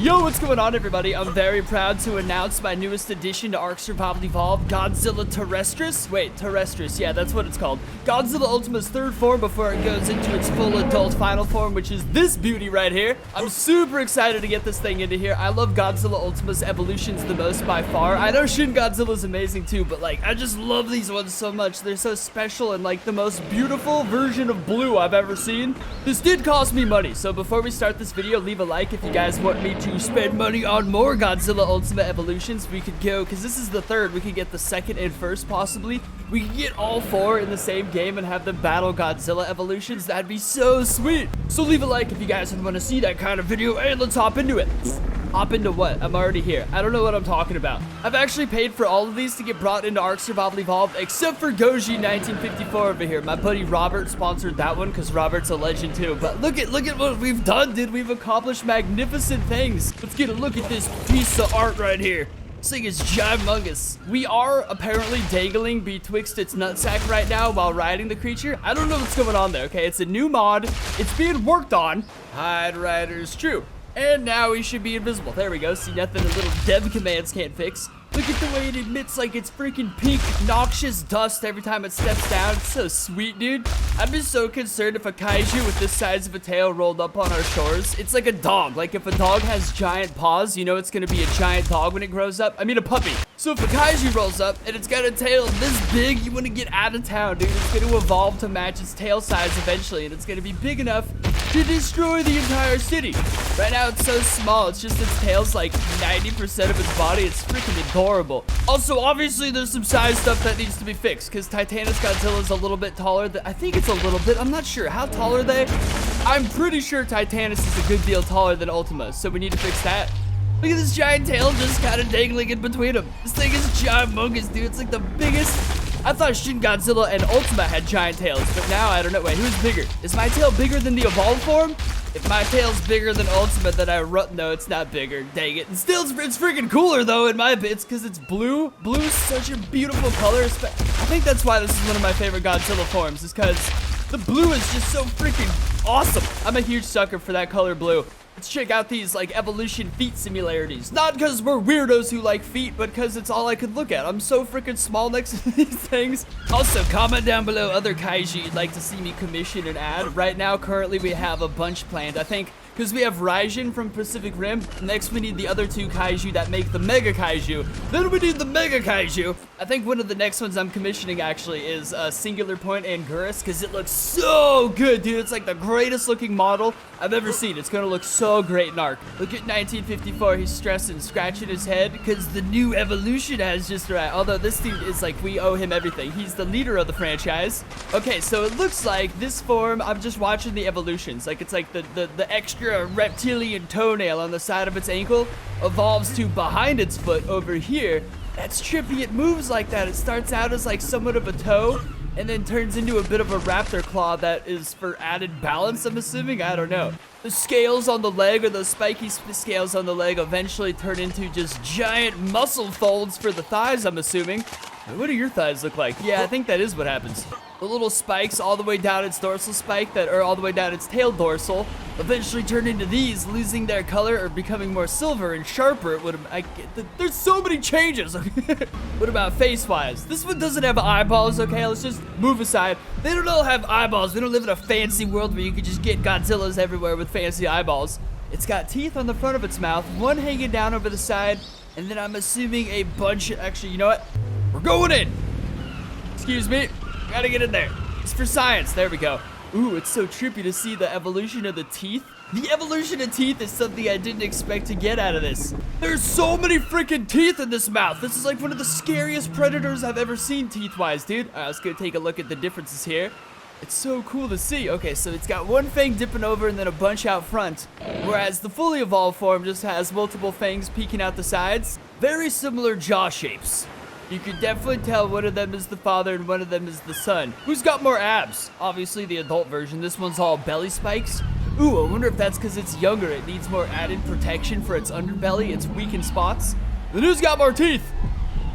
Yo, what's going on, everybody? I'm very proud to announce my newest addition to Ark Survival Evolved, Godzilla Terrestris. Wait, Terrestris, yeah, that's what it's called. Godzilla Ultima's third form before it goes into its full adult final form, which is this beauty right here. I'm super excited to get this thing into here. I love Godzilla Ultima's evolutions the most by far. I know Shin Godzilla's amazing too, but like, I just love these ones so much. They're so special and like the most beautiful version of blue I've ever seen. This did cost me money, so before we start this video, leave a like if you guys want me to spend money on more Godzilla Ultima evolutions. We could go, because this is the third, we could get the second and first possibly. We could get all four in the same game and have them battle Godzilla evolutions. That'd be so sweet. So leave a like if you guys want to see that kind of video, and let's hop into it. Hop into what? I'm already here. I don't know what I'm talking about. I've actually paid for all of these to get brought into Ark Survival Evolved, except for Goji 1954 over here. My buddy Robert sponsored that one because Robert's a legend too. But look at what we've done, dude. We've accomplished magnificent things. Let's get a look at this piece of art right here. This thing is ginormous. We are apparently dangling betwixt its nutsack right now while riding the creature. I don't know what's going on there, okay? It's a new mod. It's being worked on. Hide riders, true. And now he should be invisible. There we go. See, nothing the little dev commands can't fix. Look at the way it emits like it's freaking pink, noxious dust every time it steps down. It's so sweet, dude. I'm just so concerned if a kaiju with this size of a tail rolled up on our shores. It's like a dog. Like if a dog has giant paws, you know it's gonna be a giant dog when it grows up. I mean a puppy. So if a kaiju rolls up and it's got a tail this big, you want to get out of town, dude. It's gonna evolve to match its tail size eventually, and it's gonna be big enough to destroy the entire city. Right now it's so small, it's just its tail's like 90% of its body. It's freaking adorable. Also, obviously there's some size stuff that needs to be fixed because Titanus Godzilla is a little bit taller. I think it's a little bit, I'm not sure. How tall are they? I'm pretty sure Titanus is a good deal taller than Ultima, so we need to fix that. Look at this giant tail just kind of dangling in between them. This thing is ginormous, dude. It's like the biggest. I thought Shin Godzilla and Ultima had giant tails, but now I don't know. Wait, who's bigger? Is my tail bigger than the evolved form? If my tail's bigger than Ultima, then I run. No, it's not bigger. Dang it. And still, it's freaking cooler though in my bits because it's blue. Blue is such a beautiful color. I think that's why this is one of my favorite Godzilla forms, is because the blue is just so freaking awesome. I'm a huge sucker for that color blue. Let's check out these like evolution feet similarities. Not because we're weirdos who like feet, but because it's all I could look at. I'm so freaking small next to these things. Also, comment down below other kaiju you'd like to see me commission and add. Right now, currently we have a bunch planned. I think because we have Raijin from Pacific Rim. Next, we need the other two kaiju that make the Mega Kaiju. Then we need the Mega Kaiju. I think one of the next ones I'm commissioning actually is Singular Point Anguirus because it looks so good, dude. It's like the greatest looking model I've ever seen. It's gonna look so great in Ark. Look at 1954. He's stressing, scratching his head because the new evolution has just arrived. Although this dude is like, we owe him everything. He's the leader of the franchise. Okay, so it looks like this form, I'm just watching the evolutions. Like it's like the extra reptilian toenail on the side of its ankle evolves to behind its foot over here. That's trippy. It moves like that. It starts out as like somewhat of a toe and then turns into a bit of a raptor claw that is for added balance, I'm assuming. I don't know. The scales on the leg, or those spiky scales on the leg, eventually turn into just giant muscle folds for the thighs, I'm assuming. What do your thighs look like? Yeah, I think that is what happens. The little spikes all the way down its dorsal spike that are all the way down its tail dorsal eventually turn into these, losing their color or becoming more silver and sharper. There's so many changes. What about face-wise? This one doesn't have eyeballs, okay? Let's just move aside. They don't all have eyeballs. We don't live in a fancy world where you can just get Godzillas everywhere with fancy eyeballs. It's got teeth on the front of its mouth, one hanging down over the side, and then I'm assuming a bunch of, actually, you know what? We're going in. Excuse me. Gotta get in there. It's for science. There we go. Ooh, it's so trippy to see the evolution of the teeth. The evolution of teeth is something I didn't expect to get out of this. There's so many freaking teeth in this mouth. This is like one of the scariest predators I've ever seen teeth-wise, dude. All right, let's go take a look at the differences here. It's so cool to see. Okay, so it's got one fang dipping over and then a bunch out front, whereas the fully evolved form just has multiple fangs peeking out the sides. Very similar jaw shapes. You can definitely tell one of them is the father and one of them is the son. Who's got more abs? Obviously the adult version. This one's all belly spikes. Ooh, I wonder if that's because it's younger. It needs more added protection for its underbelly. It's weak in spots. Then who's got more teeth?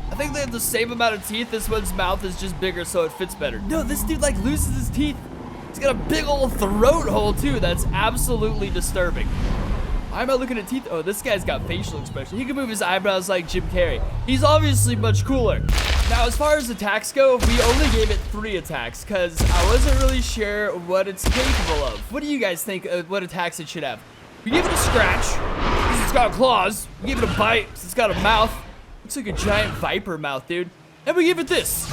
I think they have the same amount of teeth. This one's mouth is just bigger so it fits better. No, this dude like loses his teeth. He's got a big old throat hole too. That's absolutely disturbing. Why am I looking at teeth? Oh, this guy's got facial expression. He can move his eyebrows like Jim Carrey. He's obviously much cooler. Now, as far as attacks go, we only gave it 3 attacks because I wasn't really sure what it's capable of. What do you guys think what attacks it should have? We gave it a scratch because it's got claws. We gave it a bite because it's got a mouth. Looks like a giant viper mouth, dude. And we give it this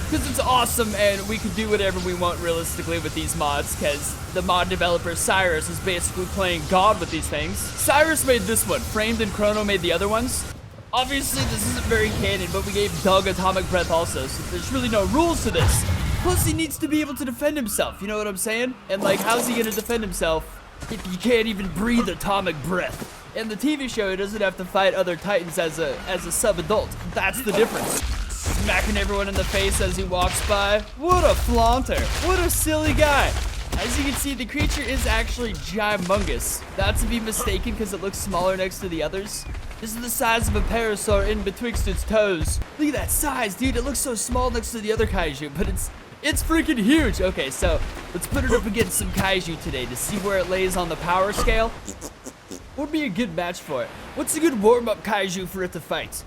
because it's awesome and we can do whatever we want realistically with these mods because the mod developer Cyrus is basically playing God with these things. Cyrus made this one. Framed and Chrono made the other ones. Obviously, this isn't very canon, but we gave Doug Atomic Breath also, so there's really no rules to this. Plus, he needs to be able to defend himself, you know what I'm saying? And like, how's he gonna defend himself if he can't even breathe atomic breath? In the TV show, he doesn't have to fight other titans as a sub-adult. That's the difference. Smacking everyone in the face as he walks by. What a flaunter. What a silly guy. As you can see, the creature is actually gimongous. Not to be mistaken because it looks smaller next to the others. This is the size of a parasaur in betwixt its toes. Look at that size, dude. It looks so small next to the other kaiju, but it's freaking huge. Okay, so let's put it up against some kaiju today to see where it lays on the power scale. What would be a good match for it? What's a good warm-up kaiju for it to fight?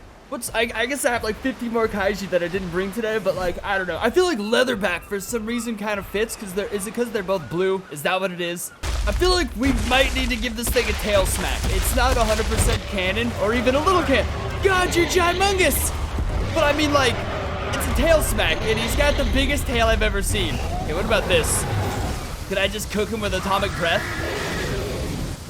I guess I have like 50 more kaiju that I didn't bring today, but like, I don't know. I feel like Leatherback for some reason kind of fits because is it because they're both blue? Is that what it is? I feel like we might need to give this thing a tail smack. It's not 100% canon or even a little canon. God, you're gimongous! But I mean like, it's a tail smack and he's got the biggest tail I've ever seen. Okay, what about this? Could I just cook him with atomic breath?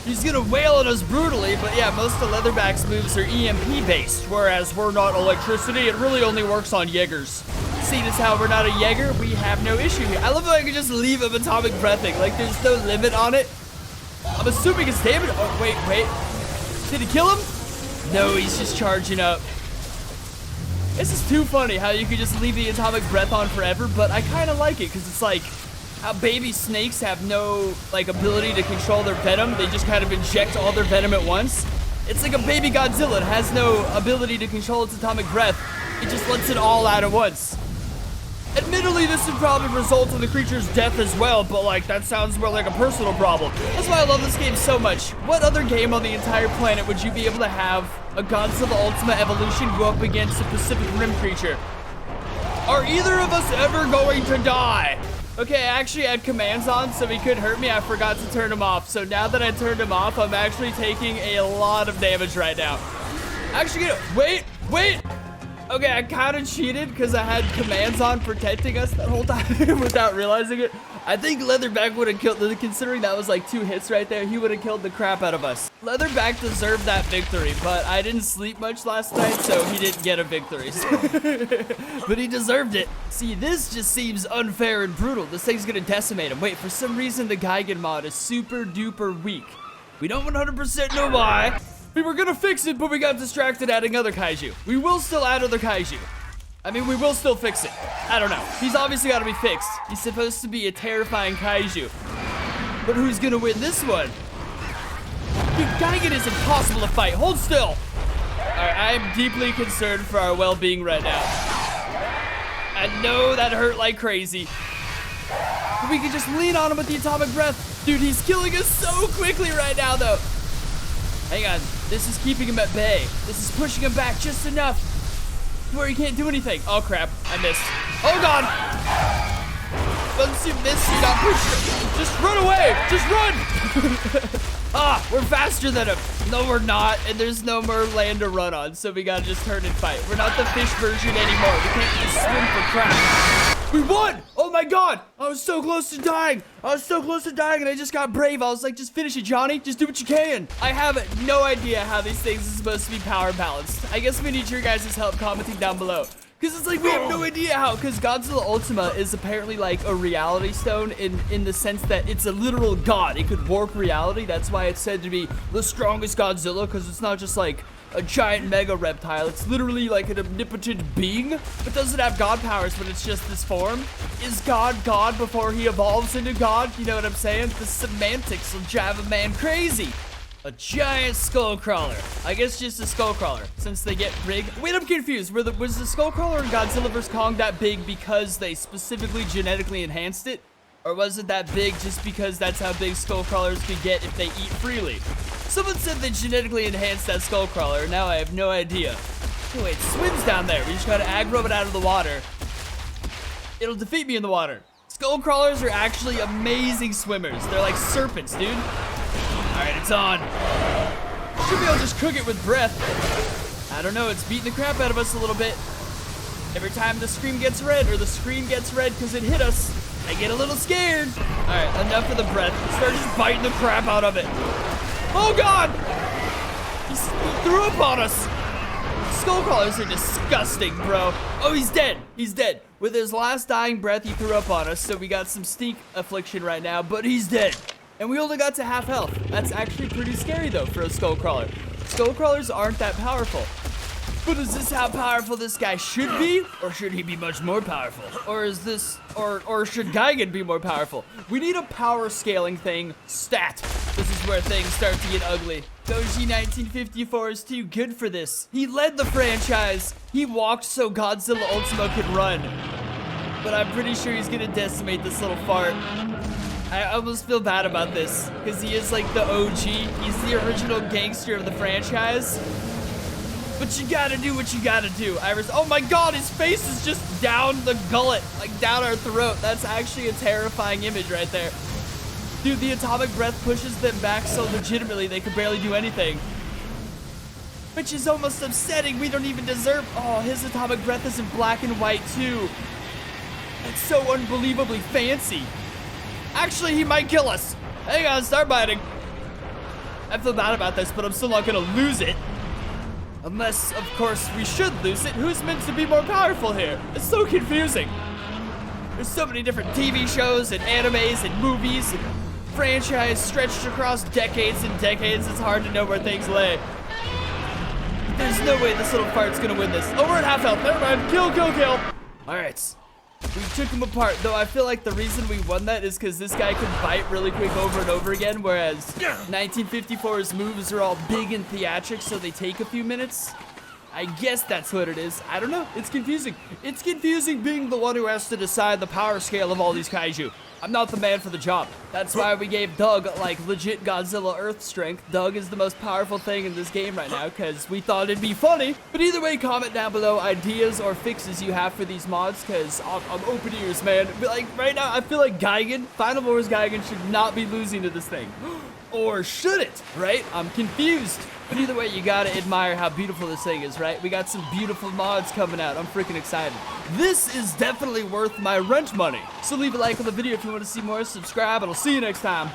He's gonna wail at us brutally, but yeah, most of Leatherback's moves are EMP based, whereas we're not electricity. It really only works on Jaegers. Seeing as how we're not a Jaeger, we have no issue here. I love how I can just leave him atomic breathing. Like, there's no limit on it. I'm assuming it's damage. Oh, wait. Did he kill him? No, he's just charging up. This is too funny how you can just leave the atomic breath on forever, but I kind of like it because it's like how baby snakes have no like ability to control their venom. They just kind of inject all their venom at once. It's like a baby Godzilla. It has no ability to control its atomic breath. It just lets it all out at once. Admittedly, this would probably result in the creature's death as well, but like, that sounds more like a personal problem. That's why I love this game so much. What other game on the entire planet would you be able to have a Godzilla Ultima evolution go up against a Pacific Rim creature? Are either of us ever going to die? Okay, I actually had commands on, so he couldn't hurt me. I forgot to turn him off. So now that I turned him off, I'm actually taking a lot of damage right now. Actually, wait. Okay, I kind of cheated because I had commands on protecting us that whole time without realizing it. I think Leatherback would have killed, considering that was like 2 hits right there, he would have killed the crap out of us. Leatherback deserved that victory, but I didn't sleep much last night, so he didn't get a victory. But he deserved it. See, this just seems unfair and brutal. This thing's gonna decimate him. Wait, for some reason the Gigan mod is super duper weak. We don't 100% know why. We were gonna fix it, but we got distracted adding other kaiju. We will still add other kaiju. I mean, we will still fix it. I don't know. He's obviously gotta be fixed. He's supposed to be a terrifying kaiju. But who's gonna win this one? Dude, Gigan is impossible to fight. Hold still. Alright, I am deeply concerned for our well-being right now. I know that hurt like crazy. But we can just lean on him with the atomic breath. Dude, he's killing us so quickly right now, though. Hang on. This is keeping him at bay. This is pushing him back just enough where he can't do anything. Oh, crap. I missed. Oh, God. Once you miss, you got pushed. Just run away. Just run. Ah, we're faster than him. No, we're not. And there's no more land to run on, so we gotta just turn and fight. We're not the fish version anymore. We can't just swim for crap. We won! Oh my god! I was so close to dying! And I just got brave. I was like, just finish it, Johnny. Just do what you can. I have no idea how these things are supposed to be power balanced. I guess we need your guys' help commenting down below. Because it's like, we have no idea how. Because Godzilla Ultima is apparently like a reality stone in the sense that it's a literal god. It could warp reality. That's why it's said to be the strongest Godzilla. Because it's not just like a giant mega reptile. It's literally like an omnipotent being. It doesn't have god powers, but it's just this form. Is God God before he evolves into God? You know what I'm saying? The semantics will drive a man crazy. A giant skull crawler. I guess just a skull crawler, since they get big. Wait, I'm confused. Was the skull crawler in Godzilla vs. Kong that big because they specifically genetically enhanced it? Or was it that big just because that's how big skull crawlers could get if they eat freely? Someone said they genetically enhanced that skull crawler. Now I have no idea. Oh, wait, it swims down there. We just gotta aggro it out of the water. It'll defeat me in the water. Skull crawlers are actually amazing swimmers. They're like serpents, dude. All right, it's on. Should be able to just cook it with breath. I don't know, it's beating the crap out of us a little bit. Every time the screen gets red, or the screen gets red because it hit us, I get a little scared. All right, enough of the breath. Start just biting the crap out of it. Oh God! He threw up on us. Skull crawlers are disgusting, bro. Oh, he's dead. He's dead. With his last dying breath, he threw up on us, so we got some stink affliction right now, but he's dead. And we only got to half health. That's actually pretty scary, though, for a skull crawler. Skull crawlers aren't that powerful. But is this how powerful this guy should be? Or should he be much more powerful? Or is this, or should Gigan be more powerful? We need a power scaling thing stat. This is where things start to get ugly. Doji 1954 is too good for this. He led the franchise. He walked so Godzilla Ultima could run. But I'm pretty sure he's gonna decimate this little fart. I almost feel bad about this, because he is like the OG. He's the original gangster of the franchise. But you gotta do what you gotta do, Iris. Oh my God, his face is just down the gullet, like down our throat. That's actually a terrifying image right there. Dude, the atomic breath pushes them back so legitimately they could barely do anything. Which is almost upsetting. We don't even deserve. Oh, his atomic breath is in black and white too. It's so unbelievably fancy. Actually, he might kill us. Hang on, start biting. I feel bad about this, but I'm still not gonna lose it. Unless, of course, we should lose it. Who's meant to be more powerful here? It's so confusing. There's so many different TV shows and animes and movies and franchise stretched across decades and decades. It's hard to know where things lay. There's no way this little fart's gonna win this. Oh, we're at half health. Never mind. Kill, kill, kill. All right. We took him apart, though I feel like the reason we won that is because this guy could bite really quick over and over again, whereas 1954's moves are all big and theatric, so they take a few minutes. I guess that's what it is. I don't know. It's confusing. It's confusing being the one who has to decide the power scale of all these kaiju. I'm not the man for the job. That's why we gave Doug, like, legit Godzilla Earth strength. Doug is the most powerful thing in this game right now, because we thought it'd be funny. But either way, comment down below ideas or fixes you have for these mods, because I'm open ears, man. But, like, right now, I feel like Gigan, Final Wars Gigan, should not be losing to this thing. Or should it, right? I'm confused. But either way, you gotta admire how beautiful this thing is, right? We got some beautiful mods coming out. I'm freaking excited. This is definitely worth my rent money. So leave a like on the video if you want to see more. Subscribe, and I'll see you next time.